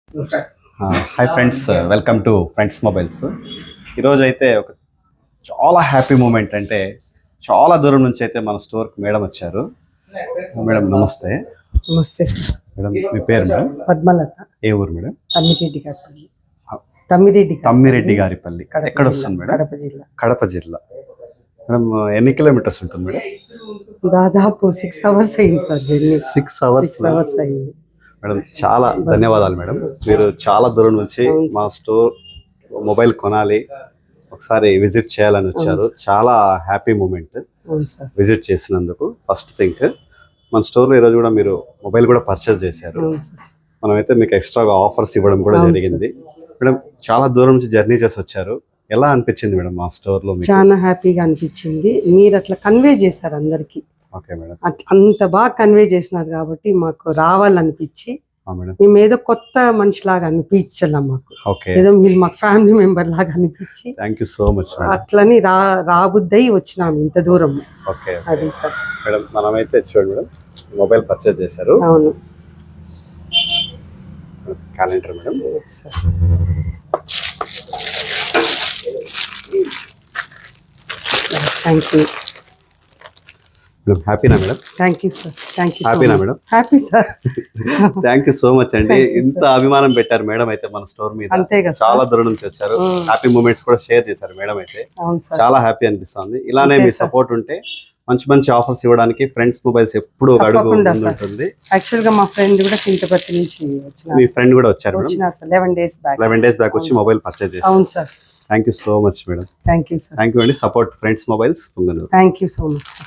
Hi friends, welcome to friends mobiles. ఈరోజు అయితే ఒక చాలా హ్యాపీ మూమెంట్. అంటే చాలా దూరం నుంచి అయితే మన స్టోర్కి మేడం వచ్చారు. మేడం నమస్తే. నమస్తే సార్. మేడం మీ పేరు మేడం? పద్మలత. ఏ ఊరు మేడం? తమ్మిరెడ్డి గారిపల్లి. తమ్మిరెడ్డి గారిపల్లి ఎక్కడ వస్తుంది మేడం? కడప జిల్లా. కడప జిల్లా. మేడం ఎన్ని కిలోమీటర్స్ ఉంటుంది మేడం? దాదాపు 6 hours అయింది సార్ జర్నీ. 6 hours. 6 hours అయింది మేడం చాలా ధన్యవాదాలు మేడం. మీరు చాలా దూరం నుంచి మా స్టోర్ మొబైల్ కొనాలి, ఒకసారి విజిట్ చేయాలని వచ్చారు. చాలా హ్యాపీ మూమెంట్ అవును సార్. విజిట్ చేసినందుకు. ఫస్ట్ థింగ్, మన స్టోర్లో ఈరోజు కూడా మీరు మొబైల్ కూడా పర్చేస్ చేశారు. అవును సార్. మనమైతే మీకు ఎక్స్ట్రాగా ఆఫర్స్ ఇవ్వడం కూడా అవును జరిగింది. మేడం చాలా దూరం నుంచి జర్నీ చేసి వచ్చారు, ఎలా అనిపించింది మేడం మా స్టోర్లో? చాలా హ్యాపీగా అనిపించింది. మీరు అట్లా కన్వే చేశారు అందరికి. Okay madam. అంత బాగా కన్వే చేసినారు కాబట్టి మాకు రావాలనిపించి మేడం మేము ఏదో కొత్త మనిషిలాగా అనిపించాల మాకు. ఓకే. ఏదో మీరు మాకు ఫ్యామిలీ మెంబర్ లాగా అనిపించి thank you so much madam. అట్లని రాబుద్దై వచ్చినాము ఇంత దూరం. ఓకే అది సార్. మేడం మనమైతే చూడండి మేడం, మొబైల్ పర్చేస్ చేశారు. అవును calendar madam. Sir. Thank you. Madam హ్యాపీనా madam? Thank you sir. Thank you. హ్యాపీనా madam? Happy sir. Thank you so much అండి. Thank you, ఇంత అభిమానం పెట్టారు మేడం అయితే మన స్టోర్ మీద. అంతే కదా చాలా సార్. దూరం నుంచి వచ్చారు. హ్యాపీ మూమెంట్స్ కూడా షేర్ చేశారు మేడం అయితే. అవును సార్. చాలా హ్యాపీ అనిపిస్తుంది. ఇలానే అంతే మీ సార్. సపోర్ట్ ఉంటే మంచి మంచి ఆఫర్స్ ఇవ్వడానికి ఫ్రెండ్స్ మొబైల్స్ ఎప్పుడు ఒక అడుగు తప్పకుండా ముందు సార్. ఉంటుంది. యాక్చువల్ గా మా ఫ్రెండ్ కూడా చింతపత్తి నుంచి మీ ఫ్రెండ్ కూడా వచ్చారు మేడం. వచ్చిన sir 11 days back. 11 days back వచ్చి మొబైల్ పర్చేస్ చేశారు. అవును sir. Thank you so much madam. Thank you sir. Thank you అండి. Support friends mobiles Punganur. Thank you so much sir.